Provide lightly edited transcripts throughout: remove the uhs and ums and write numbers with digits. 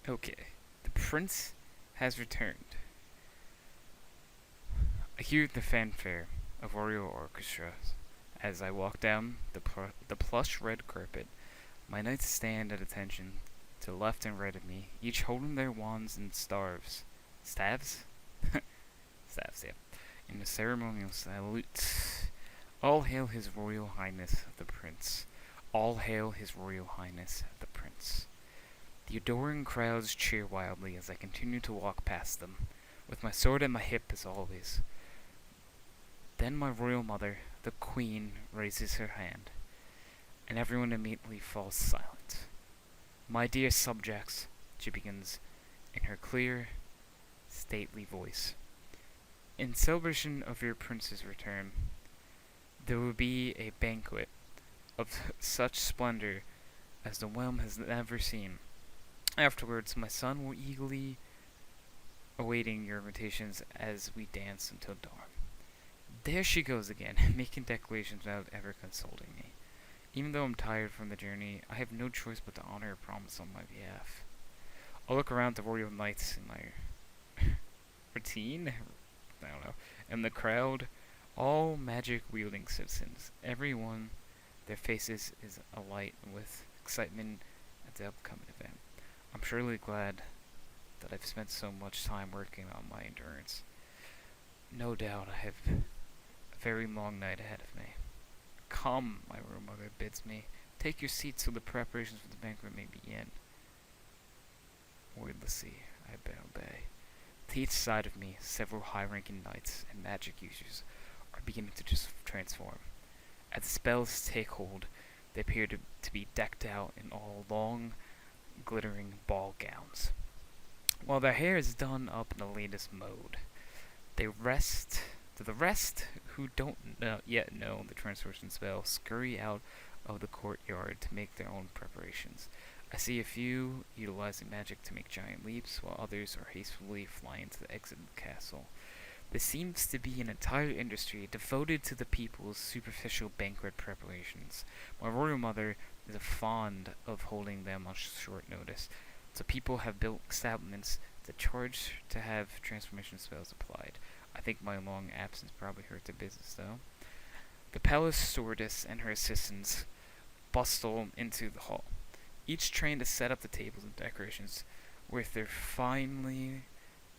Okay, the prince has returned. I hear the fanfare of royal orchestras as I walk down the plush red carpet. My knights stand at attention to left and right of me, each holding their wands and staves. Staves? Staves, yeah. In the ceremonial salute. All hail His Royal Highness the Prince. All hail His Royal Highness the Prince. The adoring crowds cheer wildly as I continue to walk past them, with my sword at my hip as always. Then my royal mother, the Queen, raises her hand, and everyone immediately falls silent. My dear subjects, she begins in her clear, stately voice. In celebration of your prince's return, there will be a banquet of such splendor as the realm has never seen. Afterwards, my son will eagerly awaiting your invitations as we dance until dawn. There she goes again, making declarations without ever consulting me. Even though I'm tired from the journey, I have no choice but to honor her promise on my behalf. I'll look around the royal knights in my routine, I don't know, and the crowd, all magic-wielding citizens. Everyone, their faces is alight with excitement at the upcoming event. I'm surely glad that I've spent so much time working on my endurance. No doubt I have a very long night ahead of me. Come, my royal mother bids me. Take your seat so the preparations for the banquet may begin. Wordlessly, I obey. To each side of me, several high-ranking knights and magic users are beginning to just transform. As the spells take hold, they appear to be decked out in all long, glittering ball gowns, while their hair is done up in the latest mode. The rest who don't yet know the transformation spell scurry out of the courtyard to make their own preparations. I see a few utilizing magic to make giant leaps, while others are hastily flying to the exit of the castle. There seems to be an entire industry devoted to the people's superficial banquet preparations. My royal mother is fond of holding them on short notice, so people have built establishments that charge to have transformation spells applied. I think my long absence probably hurt the business, though. The palace stewardess and her assistants bustle into the hall, each trained to set up the tables and decorations with their finely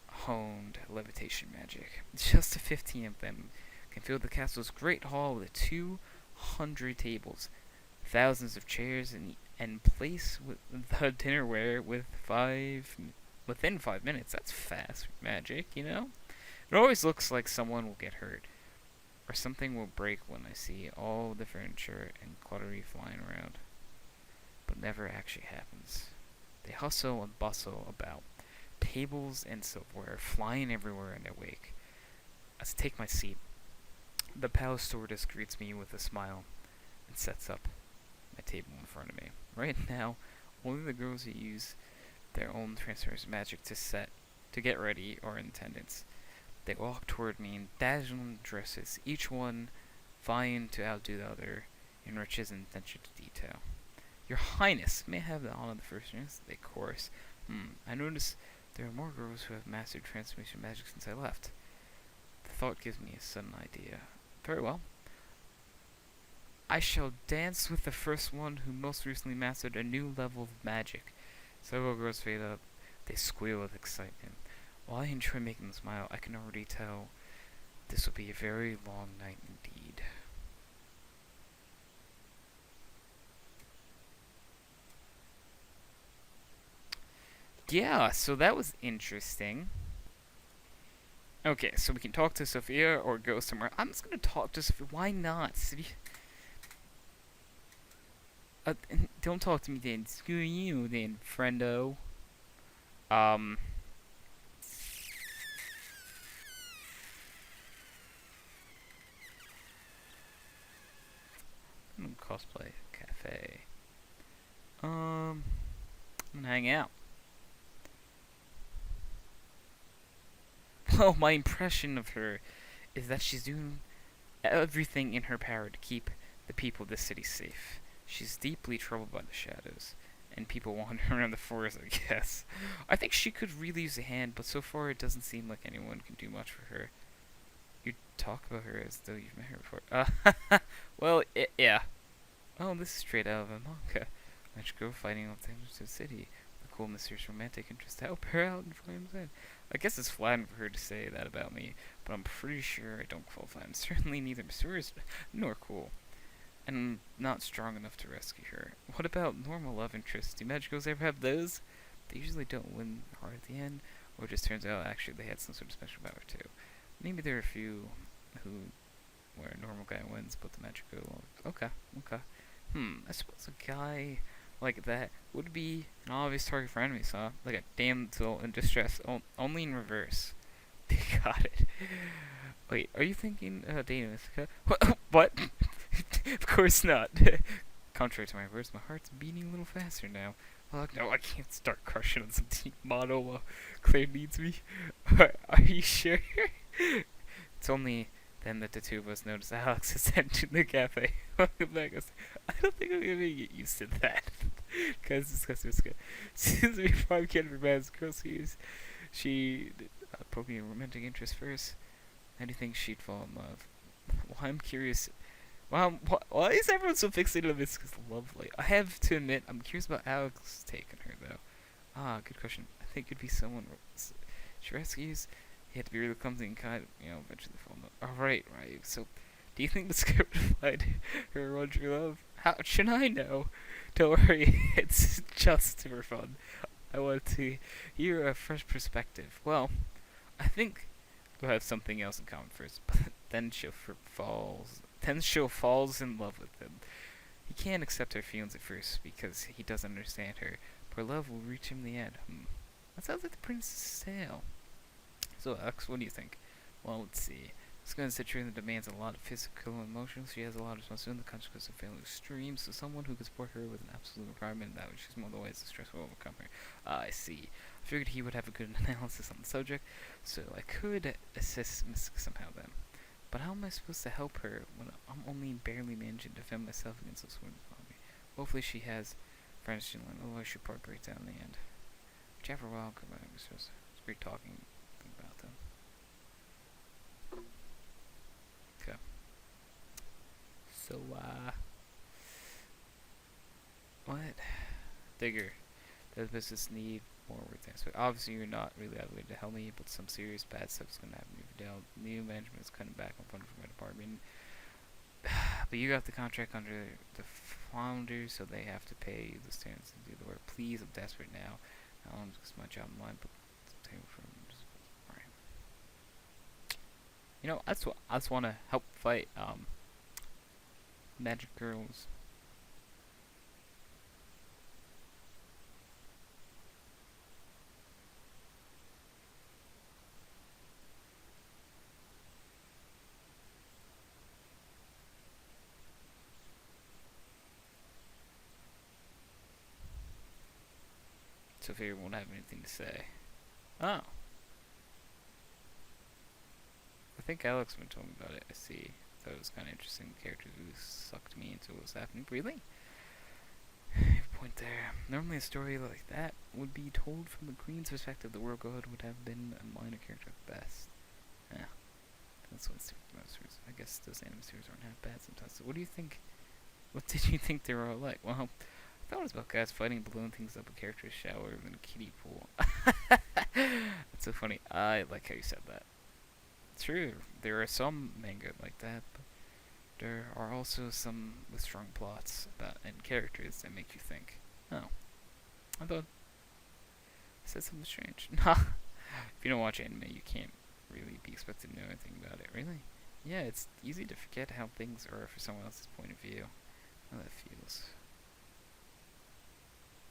honed levitation magic. Just the 15 of them can fill the castle's great hall with 200 tables, thousands of chairs, and place with the dinnerware within 5 minutes. That's fast magic, you know? It always looks like someone will get hurt, or something will break when I see all the furniture and cluttery flying around. But never actually happens. They hustle and bustle about, tables and silverware flying everywhere in their wake. As I take my seat, the palace stewardess greets me with a smile and sets up my table in front of me. Right now, only the girls who use their own transformation magic to get ready are in attendance. They walk toward me in dazzling dresses, each one vying to outdo the other in riches and attention to detail. Your Highness, may I have the honor of the first chance? They chorus. I notice there are more girls who have mastered transformation magic since I left. The thought gives me a sudden idea. Very well. I shall dance with the first one who most recently mastered a new level of magic. Several girls fade up. They squeal with excitement. While I enjoy making them smile, I can already tell this will be a very long night indeed. Yeah, so that was interesting. Okay, so we can talk to Sophia or go somewhere. I'm just gonna talk to Sophia. Why not? Don't talk to me then. Screw you then, friendo. Um. Cosplay cafe. I'm gonna hang out. Well, my impression of her is that she's doing everything in her power to keep the people of this city safe. She's deeply troubled by the shadows, and people wandering around the forest, I guess. I think she could really use a hand, but so far it doesn't seem like anyone can do much for her. You talk about her as though you've met her before. Well, yeah. Oh, this is straight out of a manga. I should go fighting off things to the city. A cool, mysterious, romantic interest to help her out and find in. I guess it's flattering for her to say that about me, but I'm pretty sure I don't qualify. I'm certainly neither mysterious nor cool, and I'm not strong enough to rescue her. What about normal love interests? Do magicals ever have those? They usually don't win hard at the end, or it just turns out actually they had some sort of special power too. Maybe there are a few who where a normal guy wins, but the magical. Okay, okay. I suppose a guy like that would be an obvious target for enemies, huh? Like a damsel in distress, only in reverse. Got it. Wait, are you thinking dating Mystica? What? Of course not. Contrary to my words, my heart's beating a little faster now. Oh, no, I can't start crushing on some deep model while Claire needs me. Are you sure? It's only then that the two of us noticed Alex is entering the cafe. Welcome back. I don't think I'm gonna get used to that. Guys, this customer's good. Since we probably can't romance girls she probably a romantic interest first. How do you think she'd fall in love? Well, I'm curious. Why is everyone so fixated on this? Because lovely. I have to admit, I'm curious about Alex's take on her, though. Ah, good question. I think it'd be someone she rescues. You have to be really clumsy and kind, eventually fall in love. Alright, right. So, do you think the script would find her one true love? How should I know? Don't worry, it's just for fun. I want to hear a fresh perspective. Well, I think we'll have something else in common first, but then she'll falls in love with him. He can't accept her feelings at first because he doesn't understand her, but her love will reach him in the end. That sounds like the Princess Tale. So, Alex, what do you think? Well, let's see. This kind of situation that demands a lot of physical and emotional. She has a lot of responsibility. The consequences of failing extreme. So, someone who could support her with an absolute requirement that would choose more of the ways to stress will overcome her. I see. I figured he would have a good analysis on the subject, so I could assist Mystica somehow then. But how am I supposed to help her when I'm only barely managing to defend myself against those women on me? Hopefully, she has friends she learn. Otherwise, she'll probably break down in the end. Which after a while, it's great talking about them. Okay. So, what? Digger. Does business need more work than expected? Obviously, you're not really obligated to help me, but some serious bad stuff is going to happen to you. New management is cutting back on funding for my department. But you got the contract under the founders, so they have to pay you the standards to do the work. Please, I'm desperate now. I don't want to my job in line, but alright. I just want to help fight magic girls. Sophia won't have anything to say. Oh. I think Alex been told me about it. I see. I thought it was kind of interesting. The character who sucked me into what was happening. Really? You have a point there. Normally a story like that would be told from the queen's perspective. The world god would have been a minor character at best. Yeah. That's what I guess those anime series aren't half bad sometimes. So what do you think? What did you think they were all like? Well, I thought it was about guys fighting, blowing things up, a character shower, and a kiddie pool. That's so funny. I like how you said that. True, there are some manga like that, but there are also some with strong plots and characters that make you think. Oh, I thought I said something strange. If you don't watch anime, you can't really be expected to know anything about it. Really? Yeah, it's easy to forget how things are from someone else's point of view. How that feels.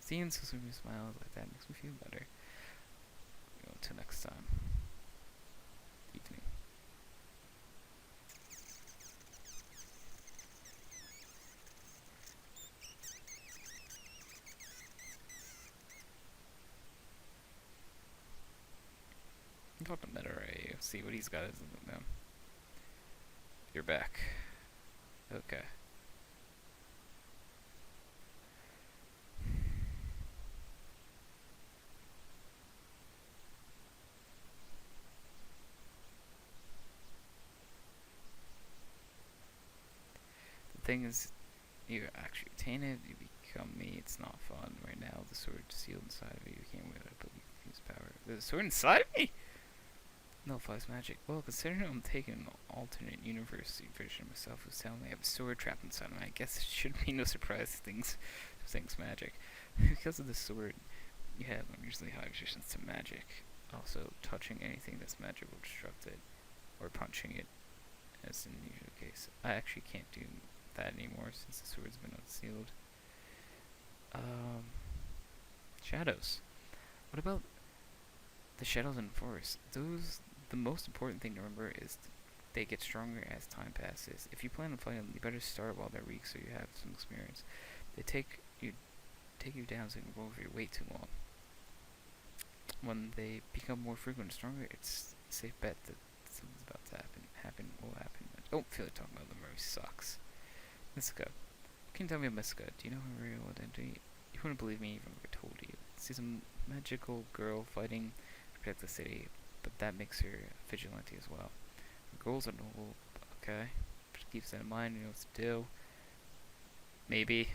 Seeing Susumi smiles like that makes me feel better. Until next time. Evening. I'm talking to Metaray. See what he's got as them. You're back. Okay. thing is, you actually attain it, you become me. It's not fun right now. The sword sealed inside of you. You can't wield it, but you can use power. There's a sword inside of me? Nullifies magic. Well, considering I'm taking an alternate universe version of myself who's telling me I have a sword trapped inside of me, I guess it should be no surprise things magic. Because of the sword, you have unusually high resistance to magic. Also, touching anything that's magic will destruct it, or punching it, as in the usual case. I actually can't do that anymore since the sword's been unsealed. Shadows. What about the shadows in the forest? The most important thing to remember is they get stronger as time passes. If you plan on fighting them, you better start while they're weak so you have some experience. They take you down so you can go over your weight too long. When they become more frequent and stronger, it's a safe bet that something's about to happen. I don't feel like talking about them, it sucks. Mystica. Can you tell me about Mystica? Do you know her real identity? You wouldn't believe me even if I told you. She's a magical girl fighting to protect the city, but that makes her a vigilante as well. Her goals are noble, okay. Just keep that in mind, you know what to do. Maybe.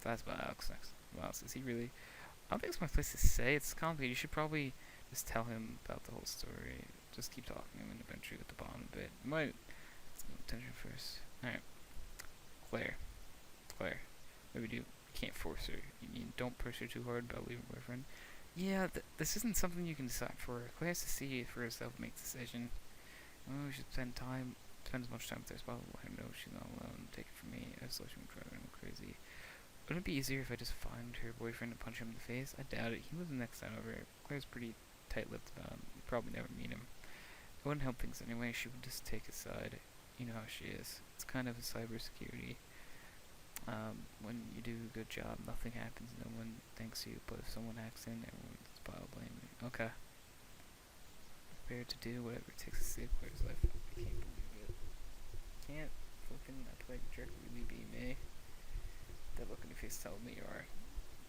That's about Alex next. Wow, is he really? I don't think it's my place to say. It's complicated. You should probably just tell him about the whole story. Just keep talking to him and eventually get the bottom of it. You might. Let's go attention first. Alright. Claire. Maybe you can't force her. You don't push her too hard about leaving her boyfriend. Yeah, this isn't something you can decide for her. Claire has to see it for herself and make the decision. Oh, we should spend as much time with her as possible. Let her know she's not alone. Take it from me. I just let you drive her crazy. Wouldn't it be easier if I just find her boyfriend and punch him in the face? I doubt it. He lives the next town over. Claire's pretty tight-lipped about him. You'd probably never meet him. It wouldn't help things anyway. She would just take his side. You know how she is. It's kind of a cybersecurity. When you do a good job, nothing happens. No one thanks you. But if someone hacks in, everyone's pile blame. Okay. Prepared to do whatever it takes to save Claire's life. I can't believe it. Can't flipping that play jerk really be me? That look in your face tells me you are.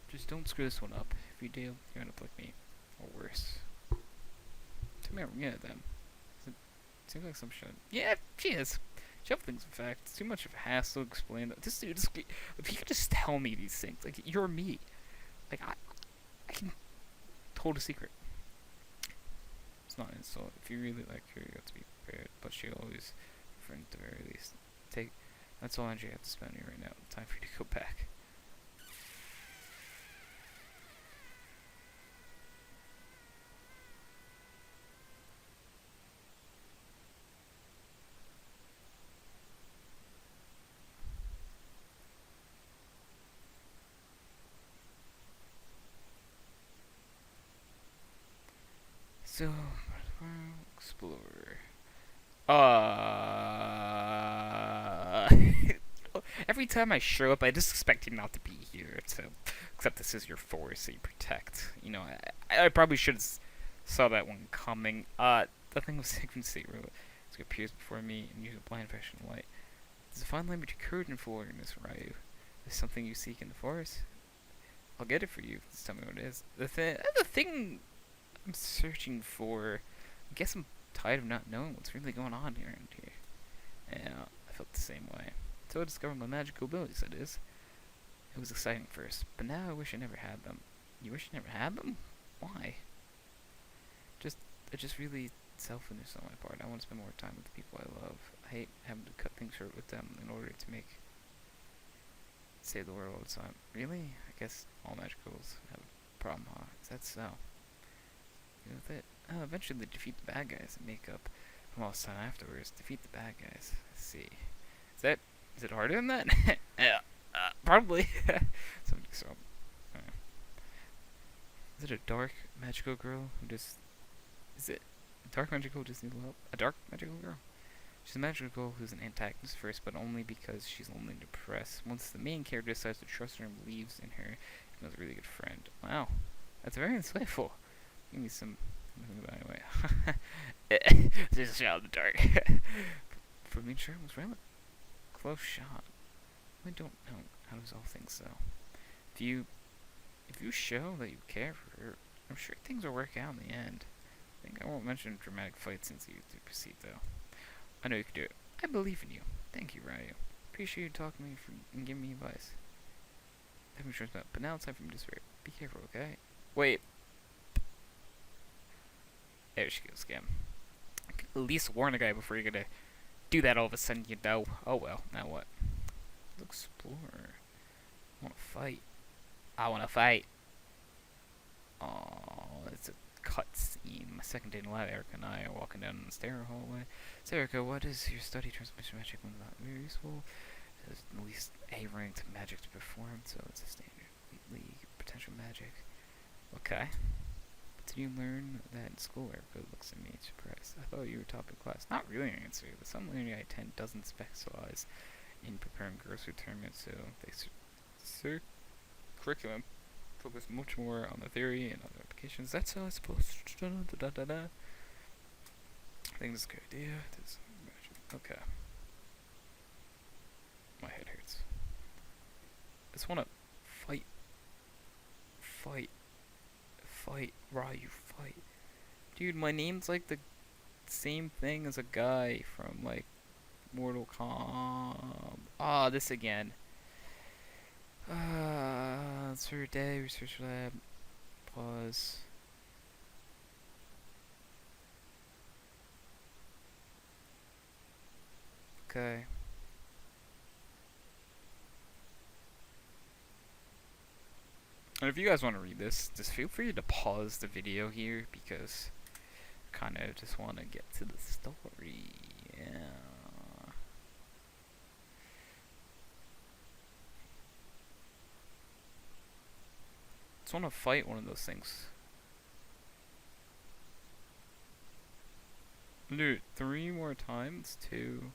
Just don't screw this one up. If you do, you're gonna like me. Or worse. Tell me I'm at them. Seems like some shit. Yeah, she is. She have things, in fact. It's too much of a hassle to explain that. If you could just tell me these things, like, you're me. Like, I can hold a secret. It's not an insult. If you really like her, you have to be prepared. But she always, for at the very least, that's all energy I have to spend here right now. Time for you to go back. So, explorer. Every time I show up, I just expect you not to be here. So, except this is your forest that you protect. You know, I probably should have saw that one coming. The thing with Sigmund State Road appears before me and use a blind fashion light. There's a fine line between courage and foolhardice, Ryu. There's something you seek in the forest. I'll get it for you. Just tell me what it is. The thing I'm searching for. I guess I'm tired of not knowing what's really going on around here. Yeah, I felt the same way. So I discovered my magical abilities, that is. It was exciting first, but now I wish I never had them. You wish you never had them? Why? It's just really selfishness on my part. I want to spend more time with the people I love. I hate having to cut things short with them in order to save the world all the time. Really? I guess all magicals have a problem, huh? Is that so? You know, with it. Eventually they defeat the bad guys and make up from all this time afterwards. Defeat the bad guys. Let's see. Is it harder than that? Yeah, probably. So, is it a dark magical girl who just... Is it a dark magical who just needs help? A dark magical girl? She's a magical girl who's an antagonist first, but only because she's lonely and depressed. Once the main character decides to trust her and believes in her, she becomes a really good friend. Wow. That's very insightful. Give me some... Anyway. Just a shot in the dark. For me, sure, it was really close shot. I don't know how to resolve things, though. If you show that you care for her, I'm sure things will work out in the end. I think I won't mention dramatic fights since you proceed, though. I know you can do it. I believe in you. Thank you, Ryu. Appreciate you talking to me and giving me advice. Have me trust but now it's time for me to swear. Be careful, okay? Wait. There she goes, scam. At least warn a guy before you're gonna do that all of a sudden, you know. Oh well, now what? Explorer. I wanna fight. I wanna fight. Oh, it's a cutscene. My second day in the lab, Erica and I are walking down the stair hallway. So, Erica, what is your study? Transmission magic was not very useful. There's at least A ranked magic to perform, so it's a standard league potential magic. Okay. But did you learn that in school? Erica looks at me surprised. I thought you were top in class. Not really an answer, but some learning I attend doesn't specialize in preparing girls for tournaments, so they curriculum focus much more on the theory and other applications. That's how it's supposed to. I think this is a good idea. Okay. My head hurts. I just wanna fight. Ryu, fight. Dude, my name's like the same thing as a guy from like Mortal Kombat. Ah, this again. It's for day, research lab. Pause. Okay. And if you guys want to read this, just feel free to pause the video here because I kind of just want to get to the story. Yeah. Just want to fight one of those things. Do it 3 more times, 2.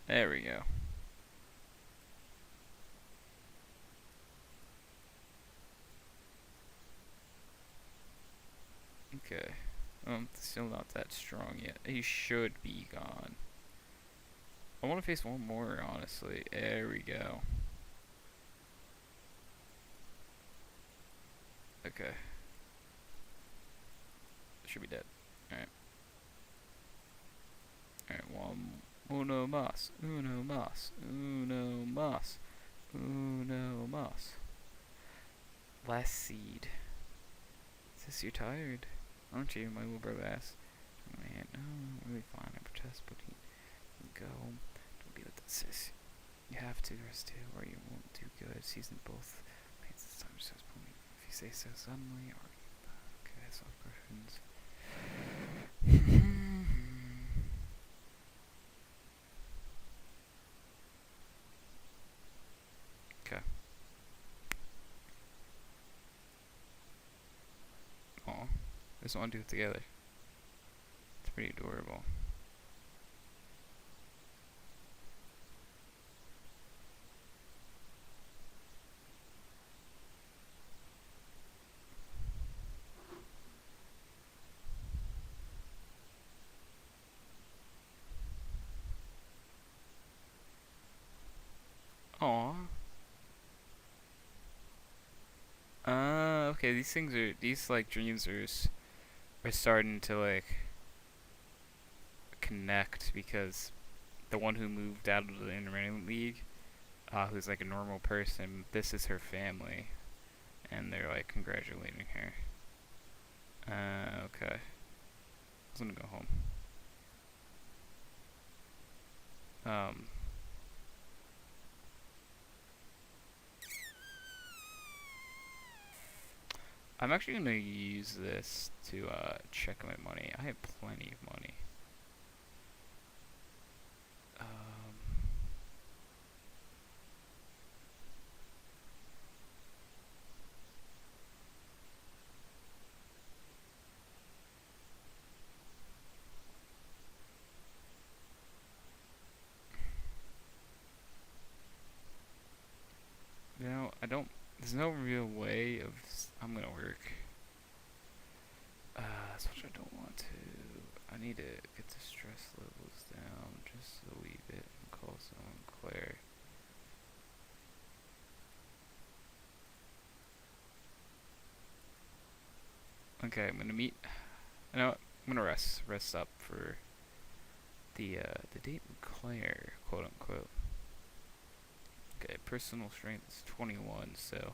There we go. Okay. Still not that strong yet. He should be gone. I want to face one more, honestly. There we go. Okay. Should be dead. Alright. Alright, one. Uno mas. Uno mas. Uno mas. Uno mas. Last seed. Says you're tired. Aren't you? My little brother asked. Man, no, I'm really fine. I protest, but he go. Don't be like that, sis. You have to rest too, or you won't do good. Season both. Pains this time just pulling. If you say so suddenly, or okay, soft questions. Okay. Aw. Just want to do it together. It's pretty adorable. Aw. Okay, these like dreams are starting to like connect because the one who moved out of the Intermittent League, who's like a normal person, this is her family, and they're like congratulating her. Okay. I was gonna go home. I'm actually gonna use this to check my money. I have plenty of money. You know, there's no real way of, I'm gonna work. That's what I don't want to. I need to get the stress levels down just a wee bit and call someone Claire. Okay, I'm gonna meet, you know what, I'm gonna rest up for the date Claire, quote unquote. Okay, personal strength is 21, so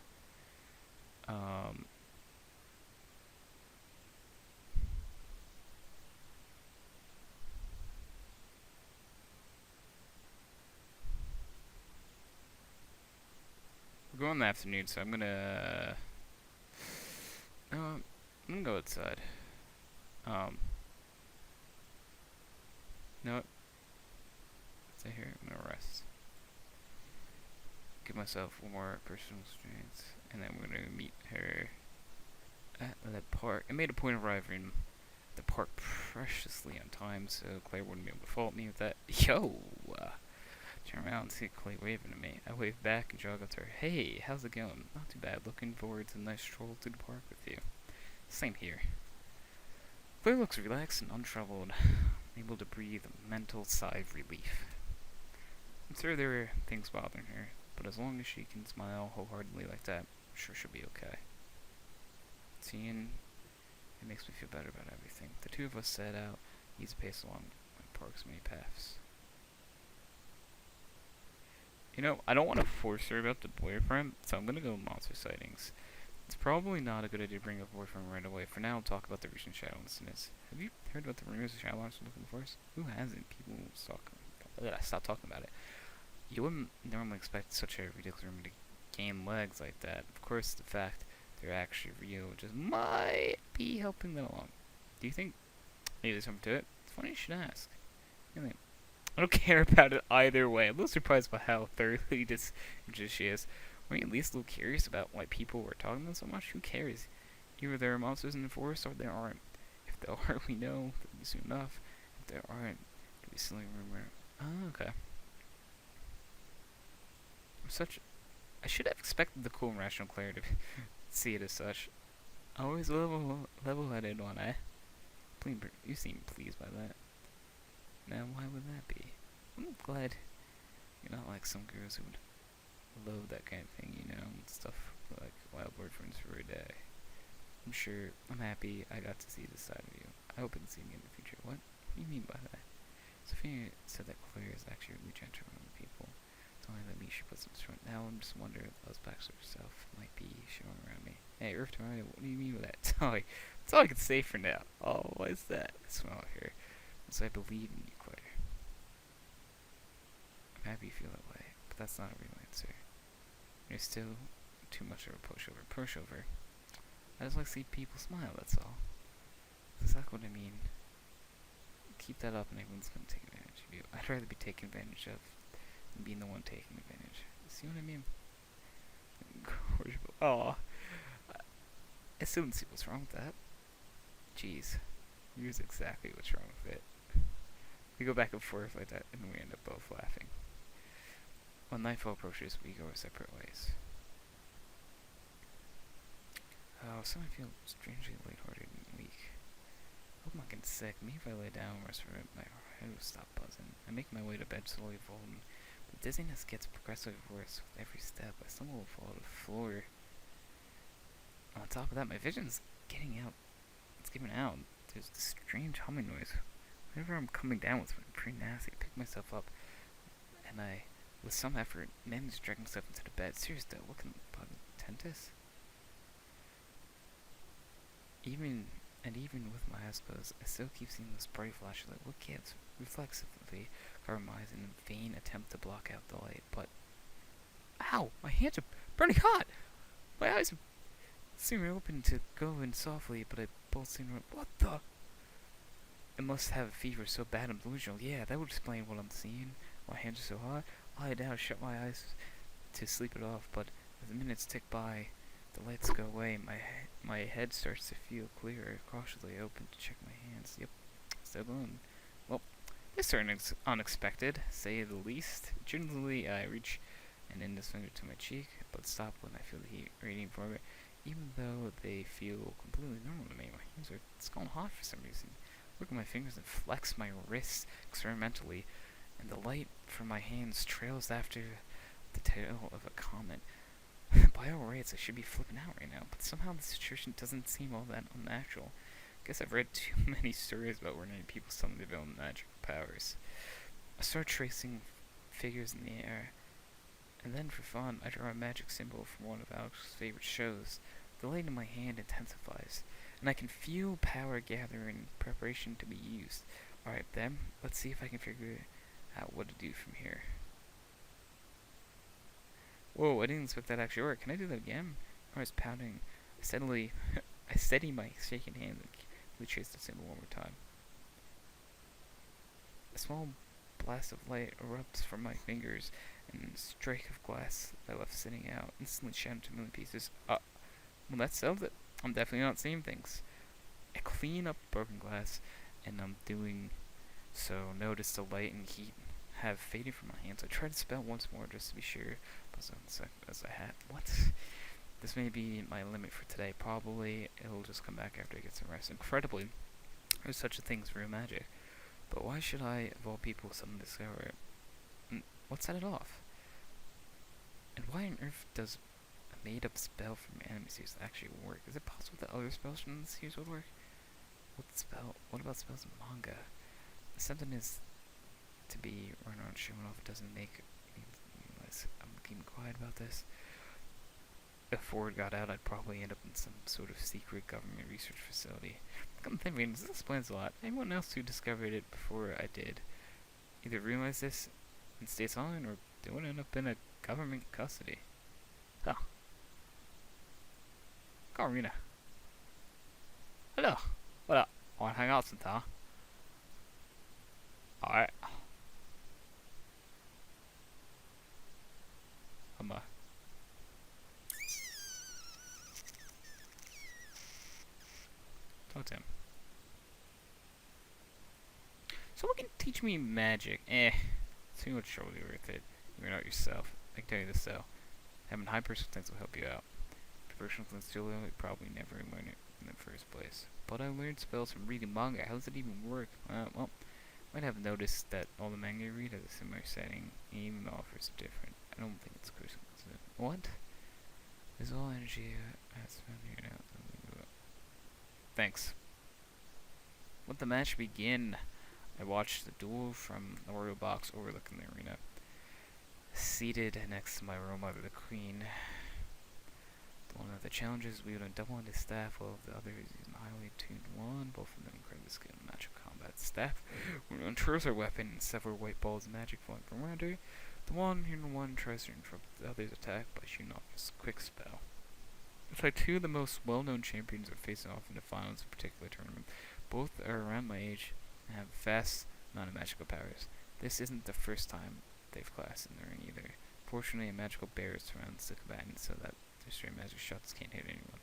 um we're going in the afternoon, so I'm gonna go outside. Um no, stay here. I'm gonna rest. Give myself one more personal strength, and then we're gonna meet her at the park. I made a point of arriving at the park preciously on time, so Claire wouldn't be able to fault me with that. Yo! Turn around and see Claire waving at me. I wave back and jog up to her. Hey, how's it going? Not too bad. Looking forward to a nice stroll through the park with you. Same here. Claire looks relaxed and untroubled, able to breathe a mental sigh of relief. I'm sure there are things bothering her, but as long as she can smile wholeheartedly like that, I'm sure she'll be okay. Seeing it makes me feel better about everything. The two of us set out, easy pace along the park's many paths. You know, I don't want to force her about the boyfriend, so I'm gonna go monster sightings. It's probably not a good idea to bring up a boyfriend right away. For now, I'll talk about the recent shadow incidents. Have you heard about the rumors of shadow are looking for us? Who hasn't? People stop talking about it. You wouldn't normally expect such a ridiculous rumor to gain legs like that. Of course, the fact they're actually real just might be helping them along. Do you think maybe there's something to it? It's funny you should ask. Really, I don't care about it either way. I'm a little surprised by how thoroughly disinterested she is. Were you at least a little curious about why people were talking about so much? Who cares? Either there are monsters in the forest or there aren't. If there are, we know that'll be soon enough. If there aren't, it'll be silly rumor. Oh, okay. I should have expected the cool and rational Claire to see it as such. Always level-headed one, eh? You seem pleased by that. Now, why would that be? I'm glad you're not like some girls who would love that kind of thing, you know, and stuff like wild boyfriends for a day. I'm happy I got to see this side of you. I hope to see me in the future. What do you mean by that? Sophia said that Claire is actually really gentle around people. Telling that me she puts some strength. Now I'm just wondering if those backs of herself might be showing around me. Hey, Earth Tornado, what do you mean with that? That's all I can say for now. Oh, why is that? I smell here. So I believe in you, Claire. I'm happy you feel that way, but that's not a real answer. You're still too much of a pushover. I just like to see people smile, that's all. That's exactly what I mean. Keep that up and everyone's gonna take advantage of you. I'd rather be taken advantage of than being the one taking advantage. See what I mean? Aw. I still don't see what's wrong with that. Jeez. Here's exactly what's wrong with it. We go back and forth like that, and we end up both laughing. When nightfall approaches, we go our separate ways. Oh, suddenly I feel strangely lighthearted and weak. I hope I'm not getting sick. Maybe if I lay down and rest for it, my head will stop buzzing. I make my way to bed, slowly folding. The dizziness gets progressively worse with every step. I stumble and fall to the floor. On top of that, my vision's getting out. It's giving out. There's this strange humming noise. Whenever I'm coming down with something pretty nasty, I pick myself up, and I, with some effort, manage to drag myself into the bed. Seriously, though, what can the bug tentis? Even with my eyes closed, I still keep seeing those bright flashes that look at reflexively cover my eyes in a vain attempt to block out the light. But, ow! My hands are burning hot! My eyes seem open to go in softly, but I both seem to... What the? I must have a fever so bad I'm delusional. Yeah, that would explain what I'm seeing. My hands are so hot. I lie down, shut my eyes to sleep it off, but as the minutes tick by, the lights go away, my head starts to feel clearer. Cautiously I open to check my hands. Yep, still going. Well, this certainly unexpected, say the least. Gingerly I reach an index finger to my cheek, but stop when I feel the heat radiating from it. Even though they feel completely normal to me, my hands are scalding hot for some reason. Look at my fingers and flex my wrists experimentally, and the light from my hands trails after the tail of a comet. By all rights, I should be flipping out right now, but somehow the situation doesn't seem all that unnatural. Guess I've read too many stories about ordinary people suddenly developing magical powers. I start tracing figures in the air, and then for fun, I draw a magic symbol from one of Alex's favorite shows. The light in my hand intensifies, and I can feel power gather in preparation to be used. Alright then, let's see if I can figure out what to do from here. Whoa, I didn't expect that to actually work. Can I do that again? I was pounding. I steady my shaking hand and we trace the symbol one more time. A small blast of light erupts from my fingers, and a strike of glass I left sitting out instantly shattered to a million pieces. Well, that settles it. I'm definitely not seeing things. I clean up broken glass, and I'm doing so notice the light and heat have faded from my hands. I try to spell once more just to be sure, but as I had. What? This may be my limit for today. Probably it'll just come back after I get some rest. Incredibly, there's such a thing as real magic. But why should I, of all people, suddenly discover it? What set it off? And why on earth does a made-up spell from anime series actually work? Is it possible that other spells from the series would work? What about spells in manga? Something is to be run around showing off. It doesn't make me realize I'm keeping quiet about this. If word got out, I'd probably end up in some sort of secret government research facility. Come thinking, this explains a lot. Anyone else who discovered it before I did either realize this and stay silent, or they would end up in a government custody. Oh. Karina. Hello. What up? Wanna hang out sometime? Alright. I'm talk to him. Someone can teach me magic. Too much trouble with it. You're not yourself. I can tell you this though. Having high personal sense will help you out. If personal sense too low, you probably never learn it in the first place. But I learned spells from reading manga. How does it even work? Well, might have noticed that all the manga you read has a similar setting, and even the authors are different. I don't think it's crucial. What? Is all energy has been here now? Thanks. Let the match begin. I watched the duel from the royal box overlooking the arena. Seated next to my role mother, the queen. One of the challengers wielding double-handed staff, while the other is using a highly tuned wand. Both of them incredibly skilled in magic combat. Staff untwirls her weapon, and several white balls of magic flowing from around her. The wand in one tries to interrupt the other's attack by shooting off a quick spell. It's like two of the most well-known champions are facing off in the finals of a particular tournament. Both are around my age and have vast amount of magical powers. This isn't the first time they've clashed in the ring either. Fortunately, a magical barrier surrounds the combatants so that their stray magic shots can't hit anyone.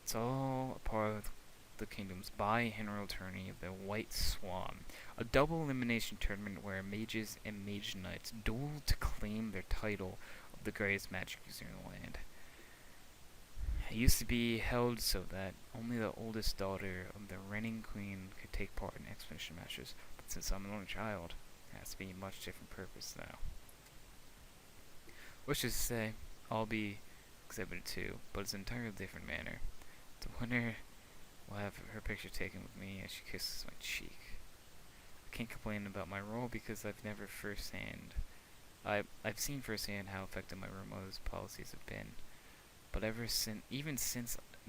It's all a part of the kingdom's biannual tourney of the White Swan, a double elimination tournament where mages and mage knights duel to claim their title of the greatest magic user in the land. It used to be held so that only the oldest daughter of the reigning queen could take part in expedition matches, but since I'm an only child, it has to be a much different purpose now. Which is to say, I'll be exhibited too, but it's an entirely different manner. The winner will have her picture taken with me as she kisses my cheek. I can't complain about my role because I've seen firsthand how effective my role model's policies have been.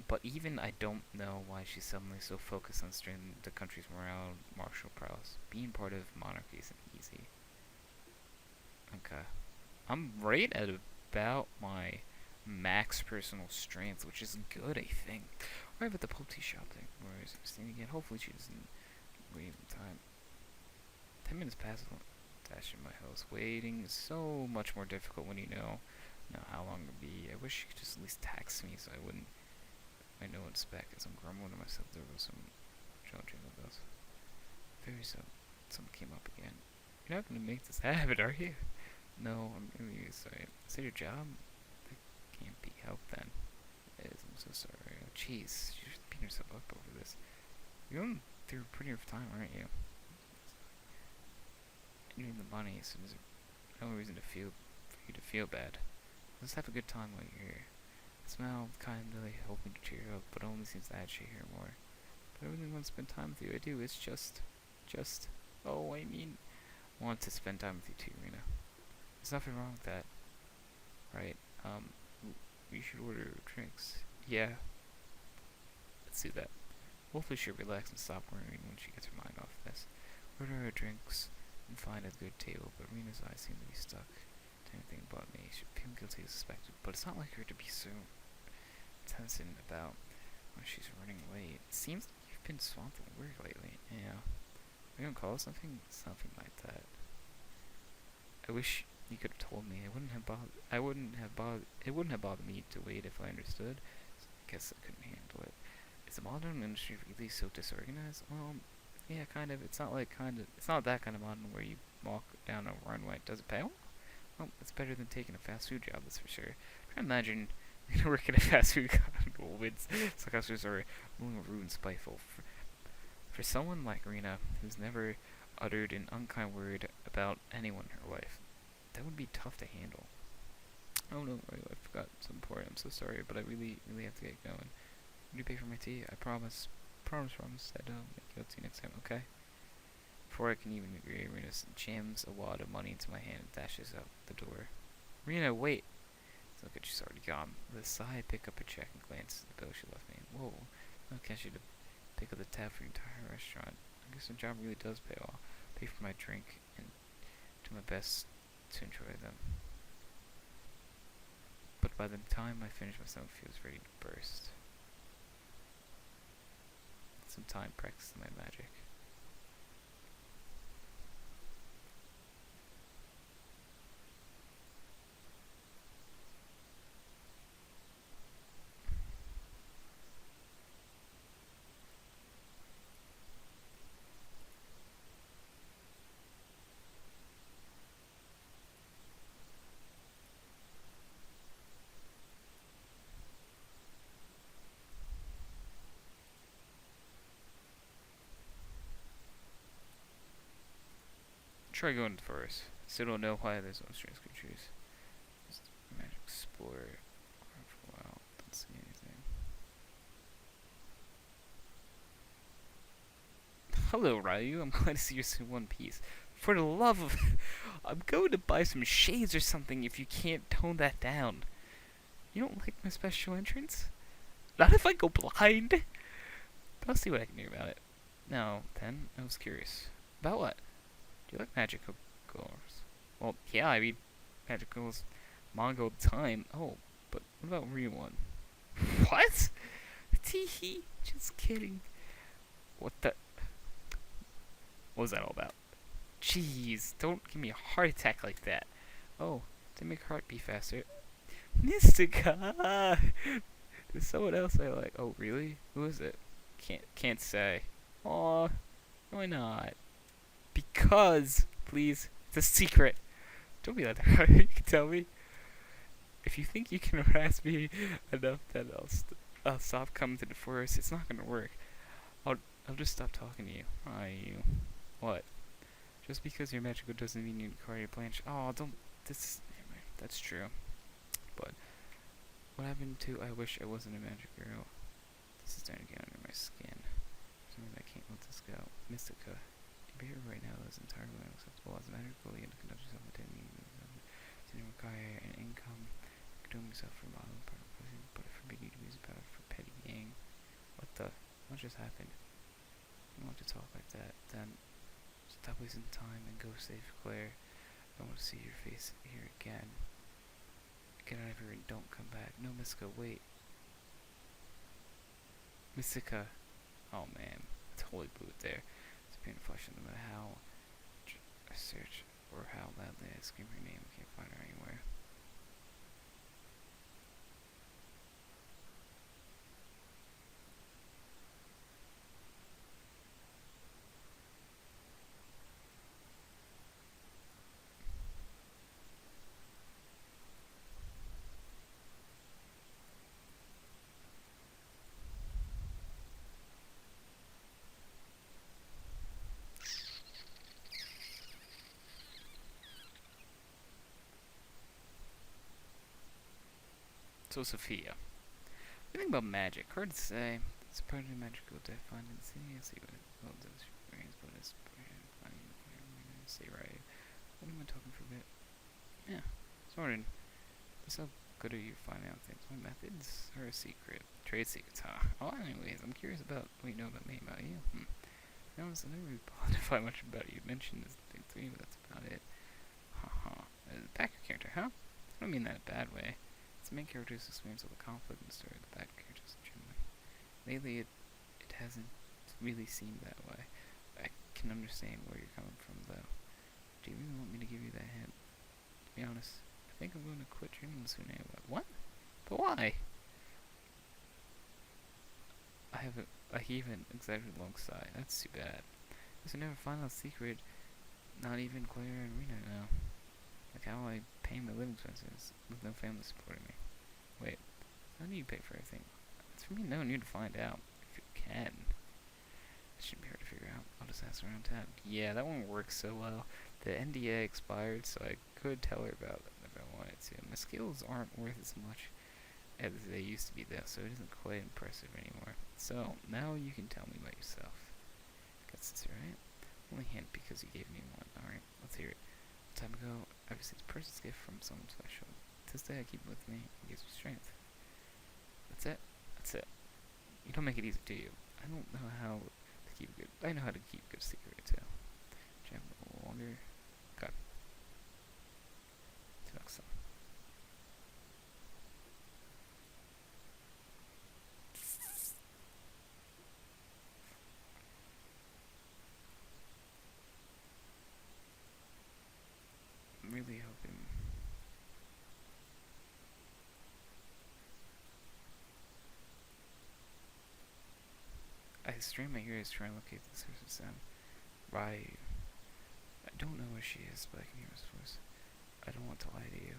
But even I don't know why she's suddenly so focused on strengthening the country's morale and martial prowess. Being part of monarchy isn't easy. Okay. I'm right at about my max personal strength, which is good, I think. Alright, but the pulp tea shop thing, where is Christine again? Hopefully she doesn't wait in time. 10 minutes past dashing my house. Waiting is so much more difficult when you know how long it'll be. I wish you could just at least text me so I know what to expect, as I'm grumbling to myself. There was some judging of those. Something came up again. You're not gonna make this habit, are you? No, I'm really sorry. Is that your job? That can't be helped then. It is, I'm so sorry. Oh, jeez, you're just beating yourself up over this. You're going through a pretty rough time, aren't you? You need the money, so there's no reason for you to feel bad. Let's have a good time while you're here. I smile kindly, hoping to cheer you up, but only seems to agitate her more. but I really want to spend time with you. I do. It's oh, I mean, I want to spend time with you too, Rena. There's nothing wrong with that, right? We should order drinks. Yeah, let's do that. Hopefully she'll relax and stop worrying when she gets her mind off this. Order her drinks and find a good table, but Rena's eyes seem to be stuck to anything but me. She feels guilty as suspected, but it's not like her to be so tense about when she's running late. It seems like you've been swamped with work lately. Yeah. Are you gonna call it something? Something like that. I wish you could have told me. It wouldn't have bothered me to wait if I understood. So I guess I couldn't handle it. Is the modern industry really so disorganized? Well, yeah, kind of. It's not that kind of modern where you walk down a runway. Does it pay well? Well, it's better than taking a fast food job, that's for sure. Try to imagine working at a fast food company. It's like us are rude and spiteful. For someone like Rena, who's never uttered an unkind word about anyone in her life, that would be tough to handle. Oh no, I forgot some part. I'm so sorry, but I really have to get going. Will you pay for my tea? I promise. Promise that I'll make it up to you next time, okay? Before I can even agree, Rena jams a wad of money into my hand and dashes out the door. Rena, wait! Look at she's already gone. With a sigh, I pick up a check and glance at the bill she left me. Whoa, I'll catch you to pick up the tab for your entire restaurant. I guess the job really does pay off. Pay for my drink and do my best to enjoy them. But by the time I finish, my stomach feels ready to burst. Some time practicing my magic. Try going first. Still don't know why there's no strings could choose. Just magic explorer. Wow, don't see anything. Hello, Ryu. I'm glad to see you're in one piece. For the love of, I'm going to buy some shades or something. If you can't tone that down, you don't like my special entrance? Not if I go blind. But I'll see what I can do about it. Now, then, I was curious. About what? Do you like magical girls? Well, yeah, I read magical girls manga all the time. Oh, but what about real one? What? Teehee, just kidding. What the? What was that all about? Jeez, don't give me a heart attack like that. Oh, to make heart beat faster. Mystica! There's someone else I like. Oh, really? Who is it? Can't say. Aw, why not? Because, please, it's a secret. Don't be like that. You can tell me. If you think you can harass me enough, then I'll stop coming to the forest. It's not gonna work. I'll just stop talking to you. You. What? Just because you're magical doesn't mean you can your planche. Oh, don't. That's true. But what happened to? I wish I wasn't a magic girl. This is starting to get under my skin. Something I can't let this go. Mystica. Here right now is entirely unacceptable. As a matter of fact, you conduct yourself with didn't require an income, doing yourself for modeling purposes, but it forbid you to use power for petty gain. What just happened? I don't want to talk like that. Then stop wasting time and go save Claire. I don't want to see your face here again. Get out of here and don't come back. No, Mystica, wait. Mystica. Oh man, I totally blew it there. Being flushed no matter how I search or how loudly I scream her name, I can't find her anywhere. So Sophia, what do you think about magic? Hard to say. It's part of the magical death find in the city. I see what well does experience bonus. Say right. What am I talking for a bit? Yeah. Sorry. Just how good are you finding out things? My methods are a secret. Trade secrets, huh? Oh, anyways, I'm curious about what you know about me, about you. To be honest, I never really quantify much about you. You mentioned this thing 3, but that's about it. Haha. The Pact character, huh? I don't mean that in a bad way. It's the main character's experience of the conflict and story of the Pact characters generally. Lately, it hasn't really seemed that way. I can understand where you're coming from, though. Do you really want me to give you that hint? To be honest, I think I'm going to quit training soon anyway. What? But why? I haven't. I even exaggerated alongside. That's too bad. Guess I never find out secret. Not even Claire and Rena now. Like how I pay my living expenses with no family supporting me. Wait, how do you pay for everything? It's for me no need to find out. If you can. It shouldn't be hard to figure out. I'll just ask around town. Yeah, that won't work so well. The NDA expired, so I could tell her about it if I wanted to. My skills aren't worth as much as they used to be though, so it isn't quite impressive anymore. So, now you can tell me about yourself. Guess it's right. Only hint because you gave me one. Alright, let's hear it. Time ago, I received a person's gift from someone special. To this day I keep it with me. It gives me strength. That's it. That's it. You don't make it easy, do you? I don't know how to keep good. I know how to keep good secret too. Gem no longer. God. Excellent. I'm really hoping. I strain my ears trying to locate the source of sound. I don't know where she is, but I can hear her voice. I don't want to lie to you.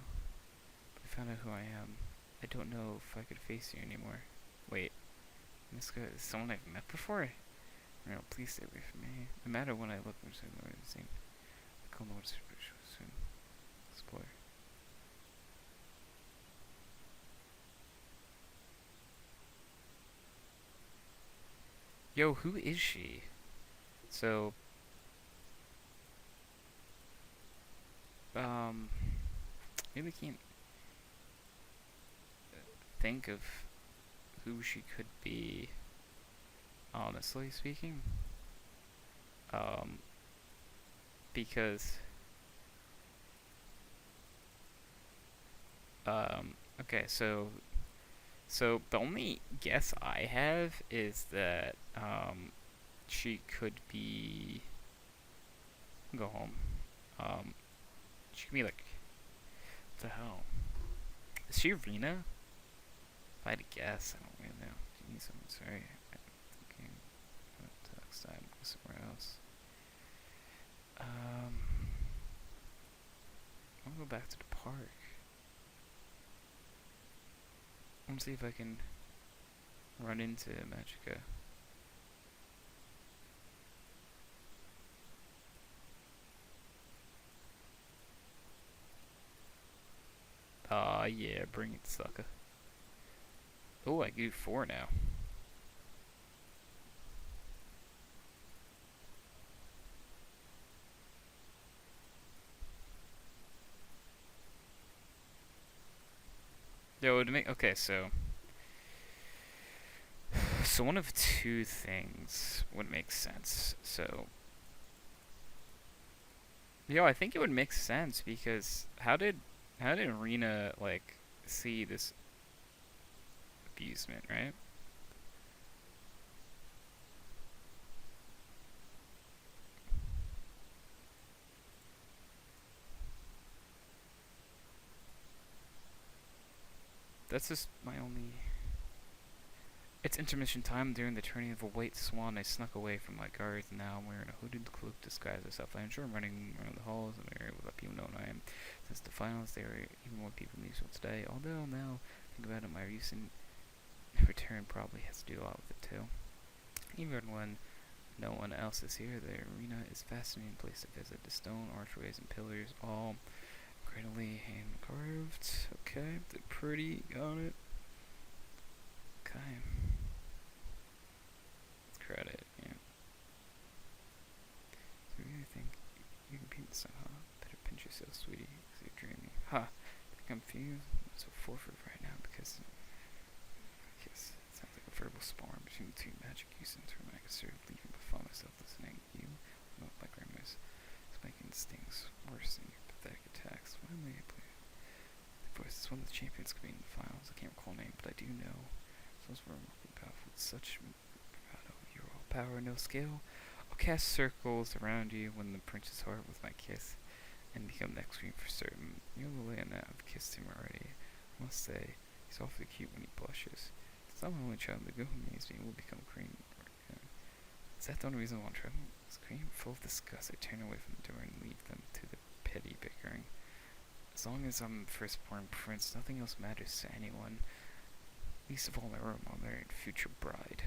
But I found out who I am. I don't know if I could face you anymore. Wait, Mystica is someone I've met before? No, please stay away from me. No matter when I look, I'm just ignoring the scene. I call no one to soon. Explore. Yo, who is she? So, maybe I can't think of who she could be, honestly speaking. Um, because, okay, so the only guess I have is that, she could be, go home, she could be like, what the hell? Is she Rena? If I had to guess, I don't really know. Do you need something? Sorry. I'm thinking next time, go somewhere else. I'm gonna go back to the park. I'm gonna see if I can run into Mystica. Yeah, bring it, sucker. Oh, I do 4 now. Yo, to make okay, so one of 2 things would make sense. So, yo, I think it would make sense because how did Rena like see this abusement, right? That's just my only. It's intermission time. During the turning of a white swan, I snuck away from my guards. Now I'm wearing a hooded cloak disguise myself. I am sure I'm running around the halls of an area with people know I am. Since the finals, there are even more people than usual today. Although now, think about it, my recent return probably has to do a lot with it too. Even when no one else is here, the arena is a fascinating place to visit. The stone archways and pillars, all incredibly hand carved. Okay, they're pretty. Got it. Okay. credit. Yeah. So you really think you can beat this, huh? Better pinch yourself, sweetie, because you're dreaming. Huh? I'm confused. I'm so forward right now because yes, it sounds like a verbal sparring between two magic uses where I could sort of leaving but find myself listening. You know my grandma's spanking stings worse than your pathetic attacks. Why am I play? Of course, it's one of the champions could be in the finals. I can't recall name, but I do know. Those were remarkably powerful with such bravado. Your all power, no skill. I'll cast circles around you when the prince's heart with my kiss and become next queen for certain. You're the Leona. I've kissed him already. I must say, he's awfully cute when he blushes. It's not my only child. The girl who names me will become queen. Is that the only reason I want trouble? Is queen full of disgust? I turn away from the door and leave them to the petty bickering. As long as I'm firstborn prince, nothing else matters to anyone. Least of all my royal mother and future bride.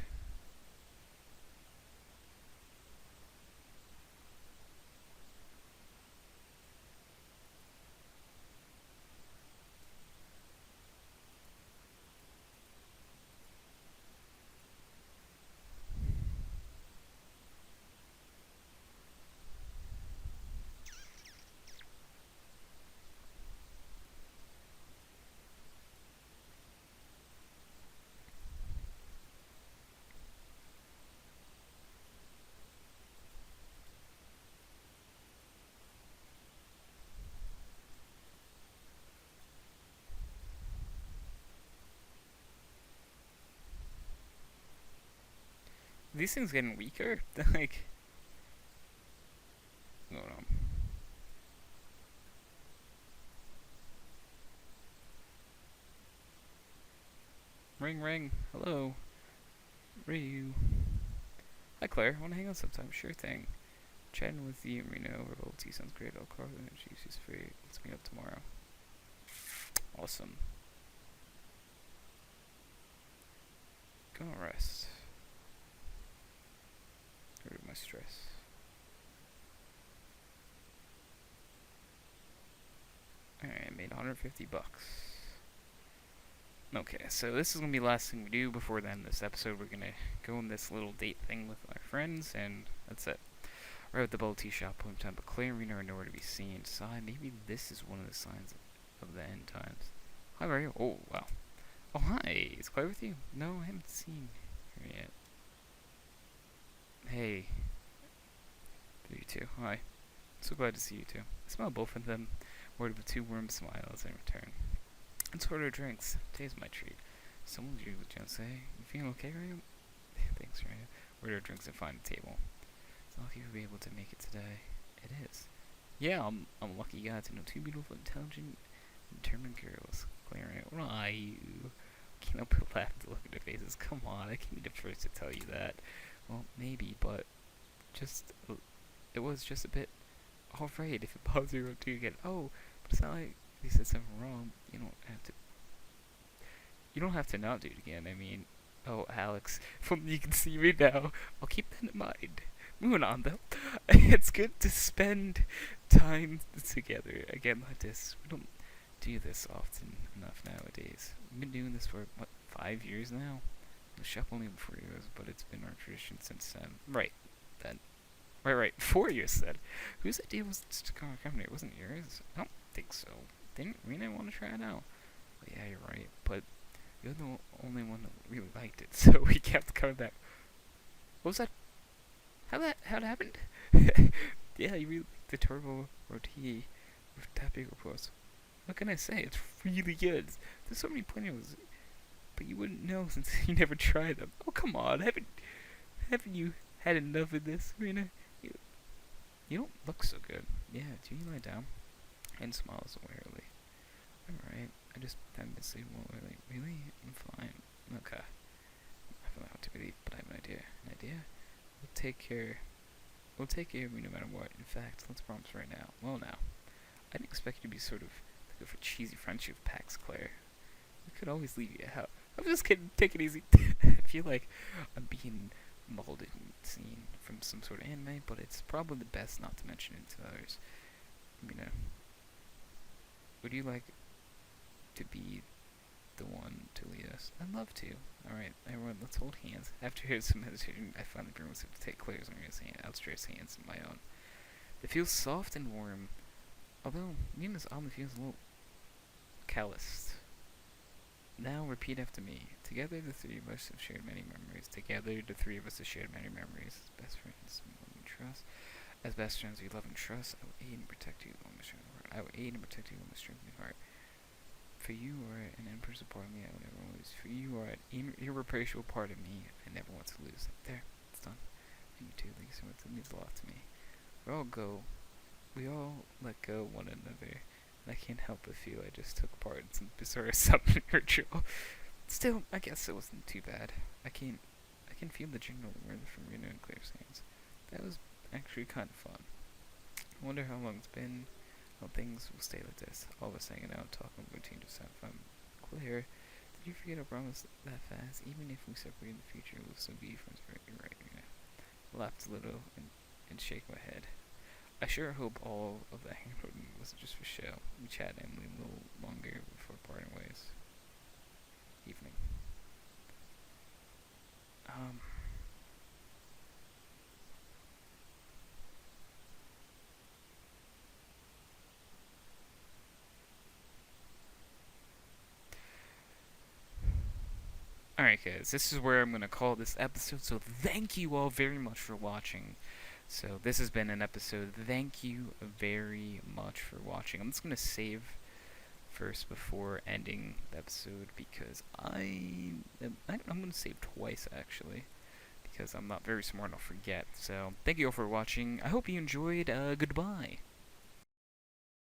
These things getting weaker? Like, hold on. Ring, ring. Hello. Ryu. Hi, Claire. Want to hang out sometime? Sure thing. Chatting with you, Reno, over old tea sounds great. I'll call her and she's free. Let's meet up tomorrow. Awesome. Gonna rest. Get rid of my stress. Alright, I made 150 bucks. Okay, so this is gonna be the last thing we do before the end of this episode. We're gonna go on this little date thing with our friends, and that's it. We're at the bubble tea shop, point time, but Claire and Reno are nowhere to be seen. Sigh, maybe this is one of the signs of the end times. Hi, Mario. Oh, wow. Oh, hi. Is Claire with you? No, I haven't seen her yet. Hey. You two. Hi. So glad to see you two. I smell both of them. Word with two warm smiles in return. Let's order drinks. Today's my treat. Someone's usually just say, "You feeling okay, Ryan?" Thanks, Ryan. Order drinks and find a table. It's lucky you'll be able to make it today. It is. Yeah, I'm a lucky guy to know two beautiful, intelligent, determined girls. Claire, what are you? Can't help but laugh to look at their faces. Come on, I can't be the first to tell you that. Well, maybe, but it was just a bit alright if it bothers you to again. Oh, but it's not like you said something wrong. You don't have to not do it again. I mean, oh, Alex, from you can see me now. I'll keep that in mind. Moving on, though. It's good to spend time together again like this. We don't do this often enough nowadays. We've been doing this for, what, 5 years now? The shop only been 4 years, but it's been our tradition since then. Right, then. Right, 4 years then. Whose idea was this to come company? It wasn't yours? I don't think so. Didn't Rena want to try it out? Well, yeah, you're right, but you're the only one that really liked it, so we kept coming back. What was that? How that happened? Yeah, you really liked the turbo roti with tapioca plus. What can I say? It's really good. There's so many pointers, but you wouldn't know since you never tried them. Oh, come on, haven't you had enough of this, Rena? You don't look so good. Yeah, do you lie down? And smiles wearily. Alright, I just haven't been sleeping well lately. Really? I'm fine. Okay. I don't know what to believe, but I have an idea. An idea? We'll take care of you no matter what. In fact, let's promise right now. Well, now, I didn't expect you to be sort of looking for cheesy friendship packs, Claire. We could always leave you out. I'm just kidding. Take it easy. I feel like I'm being molded and seen from some sort of anime, but it's probably the best not to mention it to others. Would you like to be the one to lead us? trust? I'd love to. Alright, everyone, let's hold hands. After some meditation, I finally bring myself to take Claire's outstretched hands in my own. They feel soft and warm, although Nina's oddly feels a little calloused. Now repeat after me. Together the three of us have shared many memories. Together the three of us have shared many memories. As best friends we love and trust. As best friends we love and trust. I will aid and protect you with my strength of heart. I will aid and protect you with my strength of heart. For you are an empress part of me I will never lose. For you are an irreplaceable part of me I never want to lose. There, it's done. And you too, Lisa, it means a lot to me. We all let go of one another. And I can't help but feel I just took part in some bizarre summoning ritual. Still, I guess it wasn't too bad. I can feel the jingle warmth from Rena and Claire's hands. That was actually kind of fun. I wonder how long it's been. How things will stay like this. All of us hanging out, talking routine, just have fun. Claire, did you forget our promise that fast? Even if we separate in the future, we'll still be friends. You're right, Rena. I laughed a little and shake my head. I sure hope all of that handwriting wasn't just for show. We chatted Emily a little longer before parting ways. Evening. Alright guys, this is where I'm going to call this episode, so thank you all very much for watching. So this has been an episode. Thank you very much for watching. I'm just going to save first before ending the episode because I'm going to save twice actually because I'm not very smart and I'll forget. So thank you all for watching. I hope you enjoyed. Goodbye.